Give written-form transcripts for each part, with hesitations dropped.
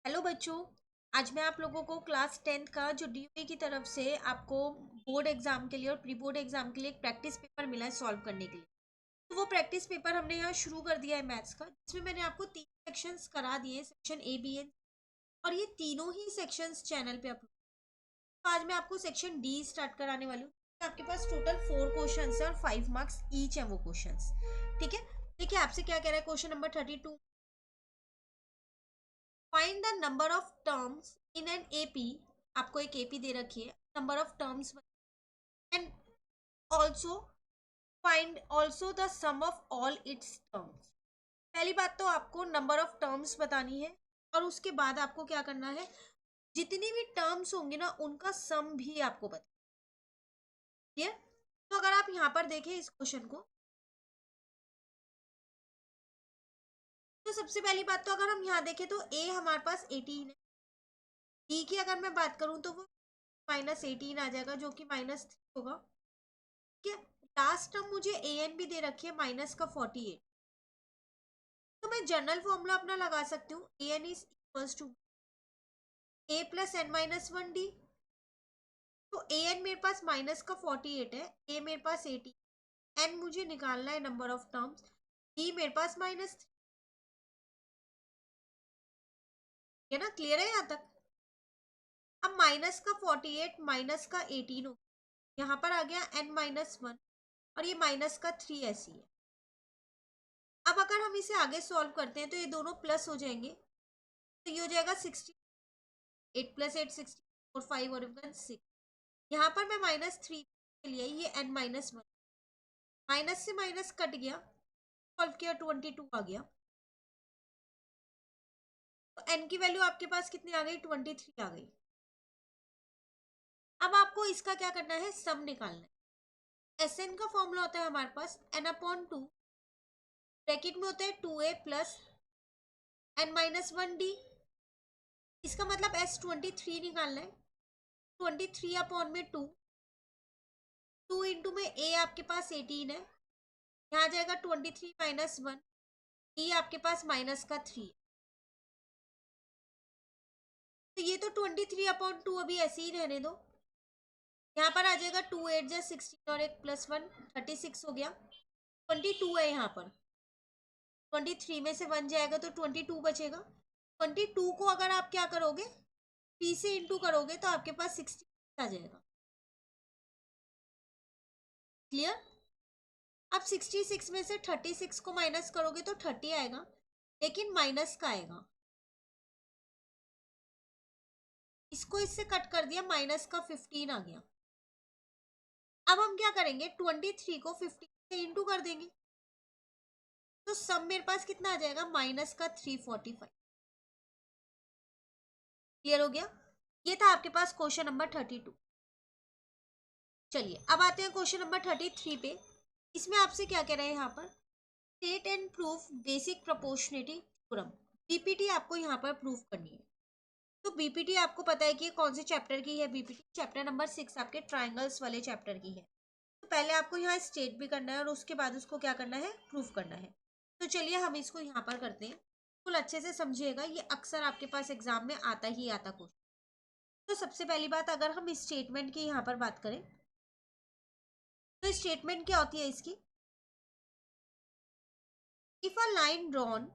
Hello बच्चों। आज मैं आप लोगों को क्लास 10th का जो डीयूपी की तरफ से आपको बोर्ड एग्जाम के लिए और प्री बोर्ड एग्जाम के लिए एक प्रैक्टिस पेपर मिला है सॉल्व करने के लिए। तो वो प्रैक्टिस पेपर हमने यहाँ शुरू कर दिया है मैथ्स का, जिसमें मैंने आपको 3 सेक्शंस करा दिए, सेक्शन ए बी एन, और ये तीनों ही सेक्शंस चैनल पे अपलोड। तो आज मैं आपको सेक्शन डी स्टार्ट कराने वाली हूँ। आपके पास टोटल 4 क्वेश्चन है और 5 मार्क्स ईच है वो क्वेश्चन। ठीक है। देखिए आपसे क्या कह रहा है, question number 32। Find the number of terms in an AP. आपको एक एपी दे रखी है, number of terms, and also find also the sum of all its terms. पहली बात तो आपको नंबर ऑफ टर्म्स बतानी है, और उसके बाद आपको क्या करना है, जितनी भी टर्म्स होंगे ना उनका सम भी आपको बता। क्लियर? तो अगर आप यहाँ पर देखें इस क्वेश्चन को, तो सबसे पहली बात तो अगर हम यहाँ देखें तो ए हमारे पास 18 है। डी की अगर मैं बात करूँ तो वो -18 आ जाएगा, जो कि -3 होगा। ठीक है। लास्ट टर्म मुझे ए एन भी दे रखी है, माइनस का 48। तो मैं जनरल फॉर्मूला अपना लगा सकती हूँ, A N is equals to A plus N minus 1 D. तो ए एन मेरे पास माइनस का 48 है, ए मेरे पास 80, एन मुझे निकालना है नंबर ऑफ टर्म्स, डी मेरे पास -3 है ना। क्लियर है यहाँ तक? अब माइनस का 48 माइनस का 18 हो, यहाँ पर आ गया n-1, और ये -3 ऐसी है। अब अगर हम इसे आगे सॉल्व करते हैं तो ये दोनों प्लस हो जाएंगे, तो ये हो जाएगा 60, 8 + 8 60, और 5 और 6। यहाँ पर मैं -3 के लिए ये n-1, माइनस से माइनस कट गया, सॉल्व किया 22 आ गया। तो n की वैल्यू आपके पास कितनी आ गई, 23 आ गई। अब आपको इसका क्या करना है, सम निकालना है। एस एन का फॉर्मूला होता है हमारे पास n/2, ब्रैकेट में होता है 2a प्लस n-1d। इसका मतलब S23 निकालना है। 23/2, 2 इंटू में a आपके पास 18 है, यहाँ जाएगा 23 - 1, d आपके पास -3। तो ये तो 23/2 अभी ऐसे ही रहने दो। यहाँ पर आ जाएगा 2 8 जा 16, और 1 + 1 36 हो गया। 22 है यहाँ पर, 23 में से 1 जाएगा तो 22 बचेगा। 22 को अगर आप क्या करोगे, 3 से इंटू करोगे तो आपके पास 60 आ जाएगा। क्लियर? अब 66 में से 36 को माइनस करोगे तो 30 आएगा, लेकिन माइनस का आएगा। इसको इससे कट कर दिया, माइनस का 15 आ गया। अब हम क्या करेंगे, 23 को 15 से इंटू कर देंगे, तो सब मेरे पास कितना आ जाएगा, -345। क्लियर हो गया? ये था आपके पास क्वेश्चन नंबर 32। चलिए अब आते हैं क्वेश्चन नंबर 33 पे। इसमें आपसे क्या कह रहे हैं यहाँ पर, state and proof basic proportionality theorem. BPT आपको यहाँ पर प्रूफ करनी है। तो बीपीटी आपको पता है कि ये कौन से चैप्टर की है, बीपीटी चैप्टर नंबर 6 आपके ट्राइंगल्स वाले चैप्टर की है। तो पहले आपको यहाँ स्टेट भी करना है, और उसके बाद उसको क्या करना है, प्रूफ करना है। तो चलिए हम इसको यहाँ पर करते हैं। बिल्कुल अच्छे से समझिएगा, ये अक्सर आपके पास एग्जाम में आता ही आता क्वेश्चन। तो सबसे पहली बात, अगर हम स्टेटमेंट की यहाँ पर बात करें, तो स्टेटमेंट क्या होती है इसकी, if a line drawn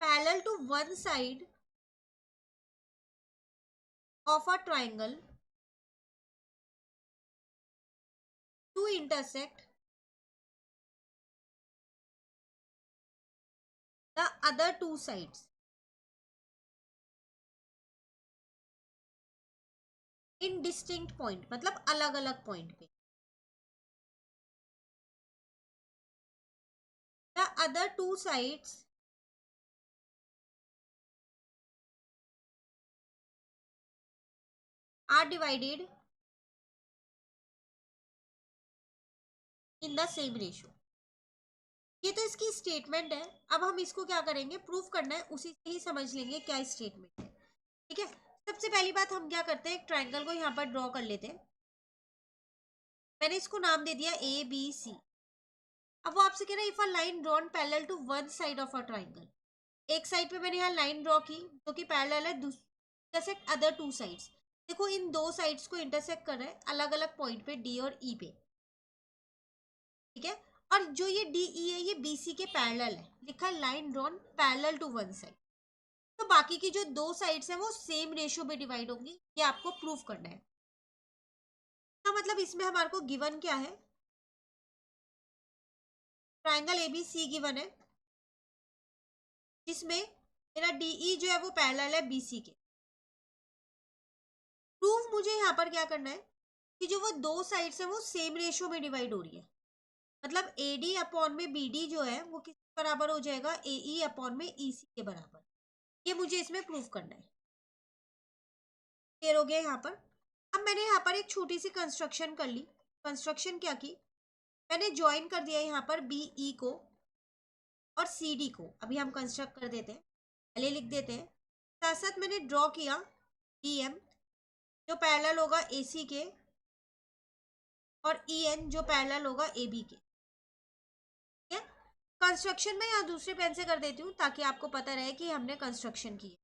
parallel to one side of a triangle to intersect the other two sides in distinct point, मतलब अलग अलग पॉइंट पे, the other two sides are divided in the same ratio. ये तो इसकी statement है। अब हम इसको क्या करेंगे, प्रूफ करना है, उसी से ही समझ लेंगे क्या स्टेटमेंट है। ठीक है। सबसे पहली बात हम क्या करते हैं, एक ट्राइंगल को यहाँ पर ड्रॉ कर लेते हैं। मैंने इसको नाम दे दिया ए बी सी। अब वो आपसे कह रहा है if a line drawn parallel to one side of a triangle, एक साइड पे मैंने यहाँ लाइन ड्रॉ की जो कि पैरेलल है इंटरसेक्ट अदर टू साइड्स। देखो इन दो साइड्स को इंटरसेक्ट कर रहा है अलग अलग पॉइंट पे डी और ई पे, ठीक है। और जो ये डी ई है ये बी सी के पैरेलल है, लिखा है line drawn parallel to one side. तो बाकी की जो दो साइड्स है वो सेम रेशियो में डिवाइड होंगी, ये आपको प्रूव करना है। तो मतलब इसमें हमारे को गिवन क्या है, ट्राइंगल एबीसी गिवन है जिसमें मेरा डीई जो है वो पैरेलल है बीसी के। प्रूफ मुझे यहाँ पर क्या करना है कि जो वो दो साइड्स है वो सेम रेशियो में डिवाइड हो रही है, मतलब ए डी अपॉन में बी डी जो है वो किस बराबर हो जाएगा, ए ई अपॉन में ई सी के बराबर। ये मुझे इसमें प्रूफ करना है। क्लियर हो गया यहाँ पर। अब मैंने यहाँ पर एक छोटी सी कंस्ट्रक्शन कर ली। कंस्ट्रक्शन क्या की, मैंने ज्वाइन कर दिया यहाँ पर बी ई को और सी डी को। अभी हम कंस्ट्रक्ट कर देते हैं, पहले लिख देते हैं। साथ साथ मैंने ड्रॉ किया डी एम जो पैरेलल होगा ए सी के और ई एन जो पैरेलल होगा ए बी के। ठीक है, कंस्ट्रक्शन में यहाँ दूसरे पेन से कर देती हूँ ताकि आपको पता रहे कि हमने कंस्ट्रक्शन की है।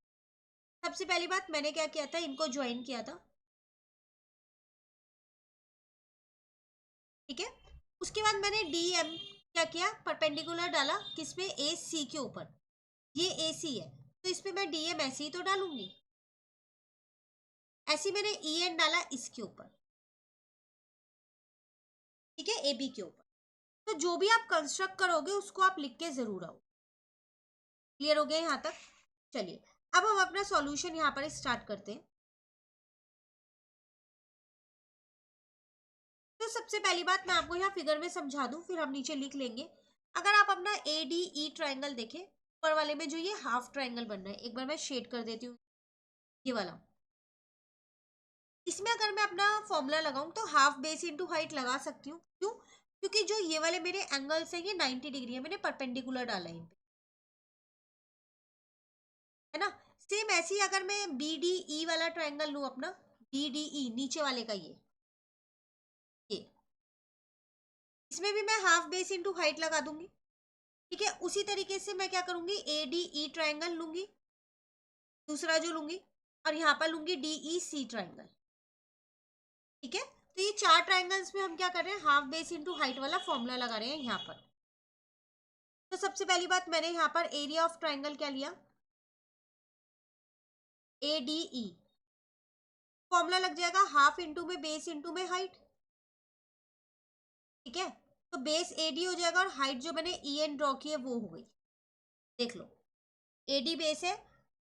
सबसे पहली बात मैंने क्या किया था, इनको ज्वाइन किया था। ठीक है, उसके बाद मैंने डी एम क्या किया, परपेंडिकुलर डाला किसमें, ए सी के ऊपर। ये ए सी है तो इस पर मैं डी एम ऐसे ही तो डालूंगी, ऐसे मैंने ई एन डाला इसके ऊपर। ठीक है, ए बी के ऊपर। तो जो भी आप कंस्ट्रक्ट करोगे उसको आप लिख के जरूर आओ। क्लियर हो गया यहाँ तक। चलिए अब हम अपना सॉल्यूशन यहाँ पर स्टार्ट करते हैं। तो सबसे पहली बात मैं आपको यहाँ फिगर में समझा दूं फिर हम नीचे लिख लेंगे। अगर आप अपना ए डी ई ट्राइंगल देखें, ऊपर वाले में जो ये हाफ ट्राइंगल बन रहा है, एक बार मैं शेड कर देती हूँ ये वाला। इसमें अगर मैं अपना फॉर्मूला लगाऊं तो हाफ बेस इंटू हाइट लगा सकती हूँ। क्यों, क्योंकि जो ये वाले मेरे एंगल्स हैं ये 90 डिग्री है, मैंने परपेंडिकुलर डाला है इन पे, है ना। सेम ऐसे ही अगर मैं बी डी ई वाला ट्राइंगल लूँ अपना, बी डी ई नीचे वाले का ये इसमें भी मैं हाफ बेस इंटू हाइट लगा दूंगी। ठीक है, उसी तरीके से मैं क्या करूंगी, ए डी ई ट्राइंगल लूंगी दूसरा जो लूंगी, और यहाँ पर लूंगी डी ई सी ट्राइंगल। ठीक है, तो ये चार ट्राइंगल्स में हम क्या कर रहे हैं, हाफ बेस इंटू हाइट वाला फॉर्मूला लगा रहे हैं यहाँ पर। तो सबसे पहली बात मैंने यहाँ पर एरिया ऑफ ट्राइंगल क्या लिया, ए डी ई, फॉर्मूला लग जाएगा हाफ इंटू में बेस इंटू में हाइट। ठीक है, तो बेस ए डी हो जाएगा और हाइट जो मैंने ई एन ड्रॉ की है वो हो गई। देख लो, ए डी बेस है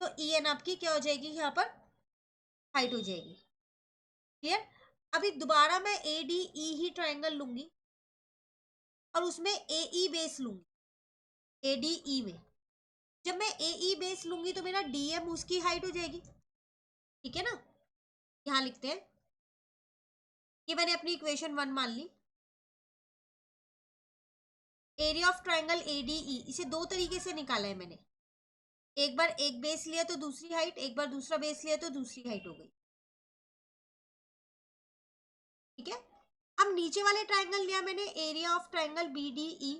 तो ई एन आपकी क्या हो जाएगी, यहाँ पर हाइट हो जाएगी। क्लियर। अभी दोबारा मैं ए डी ई ही ट्राइंगल लूंगी और उसमें ए ई बेस लूंगी, ए डी ई में। जब मैं ए ई बेस लूंगी तो मेरा डी एम उसकी हाइट हो जाएगी। ठीक है ना, यहाँ लिखते हैं, ये मैंने अपनी इक्वेशन 1 मान ली। Area of triangle A D E इसे दो तरीके से निकाला है मैंने, एक बार एक बेस लिया तो दूसरी हाइट, एक बार दूसरा बेस लिया तो दूसरी हाइट हो गई। ठीक है, अब नीचे वाले ट्राइंगल लिया मैंने area of triangle B D E,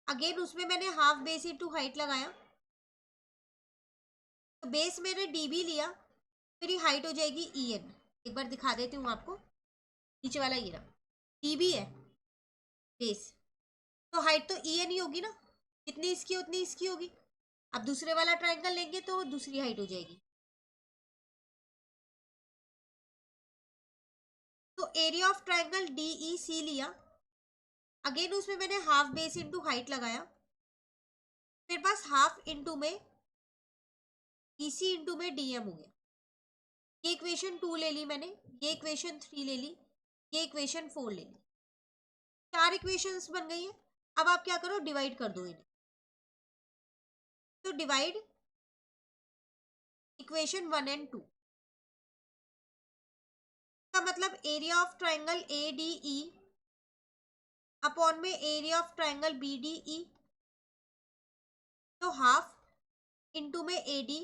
again उसमें मैंने हाफ बेस इंटू हाइट लगाया, तो बेस मैंने डी बी लिया, मेरी हाइट हो जाएगी ई एन। एक बार दिखा देती हूँ आपको, नीचे वाला ये रहा, डी बी है बेस, तो हाइट तो ई एन ही होगी ना, जितनी इसकी उतनी इसकी होगी। अब दूसरे वाला ट्राइंगल लेंगे तो दूसरी हाइट हो जाएगी। तो area of triangle D E C लिया, अगेन उसमें मैंने हाफ बेस इंटू हाइट लगाया, फिर पास हाफ इंटू में ई सी इंटू में डी एम हो गया। ये इक्वेशन 2 ले ली मैंने, ये इक्वेशन 3 ले ली, ये इक्वेशन 4 ले ली, चार इक्वेशंस बन गई है। अब आप क्या करो, डिवाइड कर दो इन्हें। तो डिवाइड इक्वेशन 1 एंड 2 का मतलब area of triangle A D E upon में area of triangle B D E, तो हाफ इंटू में ए डी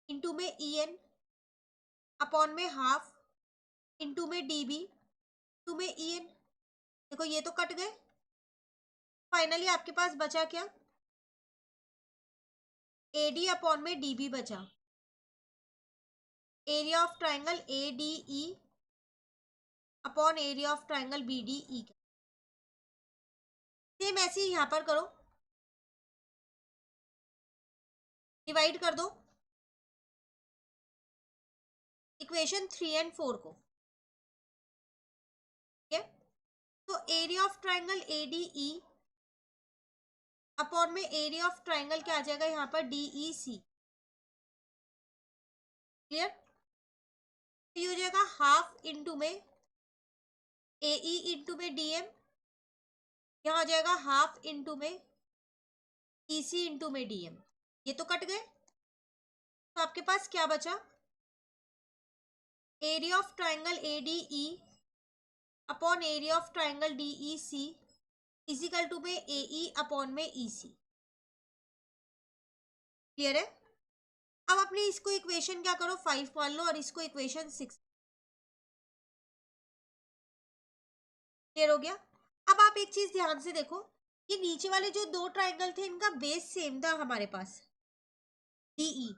इंटू में ई एन अपॉन में हाफ इंटू में डी बी इंटू में ई एन। देखो ये तो कट गए, फाइनली आपके पास बचा क्या, AD अपॉन में DB बचा, area of triangle ADE upon area of triangle BDE। Same ऐसे ही यहाँ पर करो, डिवाइड कर दो इक्वेशन 3 और 4 को, ठीक है। तो area of triangle ADE upon में एरिया ऑफ ट्राइंगल क्या आ जाएगा यहाँ पर DEC, क्लियर। तो ये हो जाएगा हाफ इंटू में AE इंटू में DM, यहाँ हो जाएगा हाफ इंटू में EC इंटू में DM, ये तो कट गए। तो आपके पास क्या बचा, area of triangle ADE upon area of triangle DEC equal to में AE अपॉन में EC, क्लियर है। अब अपनी इसको इक्वेशन क्या करो 5 मान लो और इसको इक्वेशन 6, क्लियर हो गया। अब आप एक चीज ध्यान से देखो, ये नीचे वाले जो दो ट्राइंगल थे इनका बेस सेम था हमारे पास DE,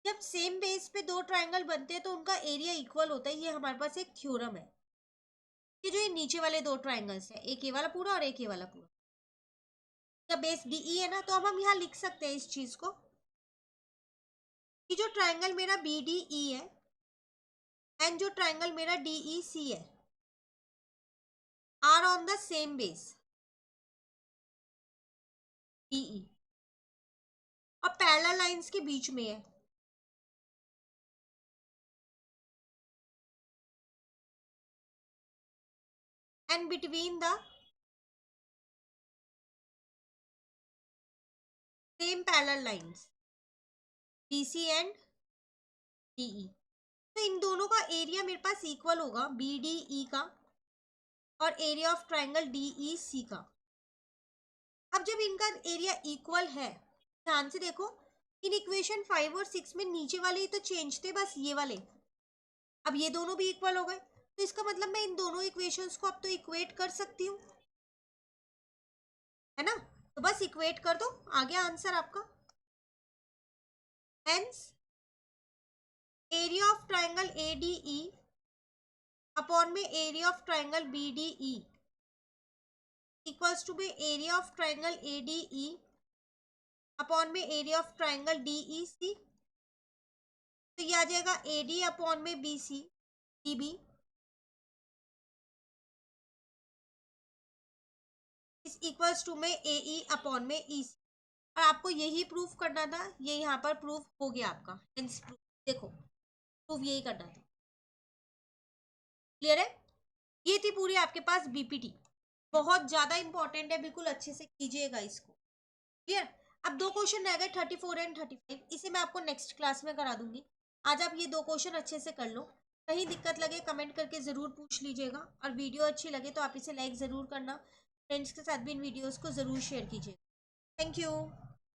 जब सेम बेस पे दो ट्राइंगल बनते हैं तो उनका एरिया इक्वल होता है, ये हमारे पास एक थ्योरम है। कि जो ये नीचे वाले दो ट्राइंगल्स है, एक ये वाला पूरा और एक ये वाला पूरा, का बेस DE है ना, तो अब हम यहाँ लिख सकते हैं इस चीज को कि जो ट्राइंगल मेरा BDE है एंड जो ट्राइंगल मेरा DEC है are on the same base DE और पैरेलल लाइंस के बीच में है, and between the same parallel lines BC and DE। तो इन दोनों का एरिया मेरे पास इक्वल होगा BDE का और एरिया ऑफ ट्राइंगल DEC का। अब जब इनका एरिया इक्वल है, ध्यान से देखो, इन इक्वेशन 5 और 6 में नीचे वाले ही तो चेंज थे, बस ये वाले, अब ये दोनों भी इक्वल हो गए, तो इसका मतलब मैं इन दोनों इक्वेशंस को अब तो इक्वेट कर सकती हूँ, है ना। तो बस इक्वेट कर दो, आ गया आंसर आपका। Hence area of triangle ADE upon में area of triangle BDE equals to में area of triangle ADE upon में एरिया ऑफ ट्राइंगल DEC। तो ये आ जाएगा AD अपॉन में BC DB is equals to में AE अपॉन में EC। और आपको यही प्रूफ करना था, ये यहाँ पर प्रूफ हो गया आपका, हेंस प्रूफ, देखो प्रूफ यही करना था, क्लियर है। ये थी पूरी आपके पास BPT, बहुत ज्यादा इंपॉर्टेंट है, बिल्कुल अच्छे से कीजिएगा इसको, क्लियर। अब दो क्वेश्चन रह गए 34 एंड 35, इसे मैं आपको नेक्स्ट क्लास में करा दूंगी। आज आप ये दो क्वेश्चन अच्छे से कर लो, कहीं दिक्कत लगे कमेंट करके ज़रूर पूछ लीजिएगा, और वीडियो अच्छी लगे तो आप इसे लाइक ज़रूर करना, फ्रेंड्स के साथ भी इन वीडियोस को ज़रूर शेयर कीजिए। Thank you.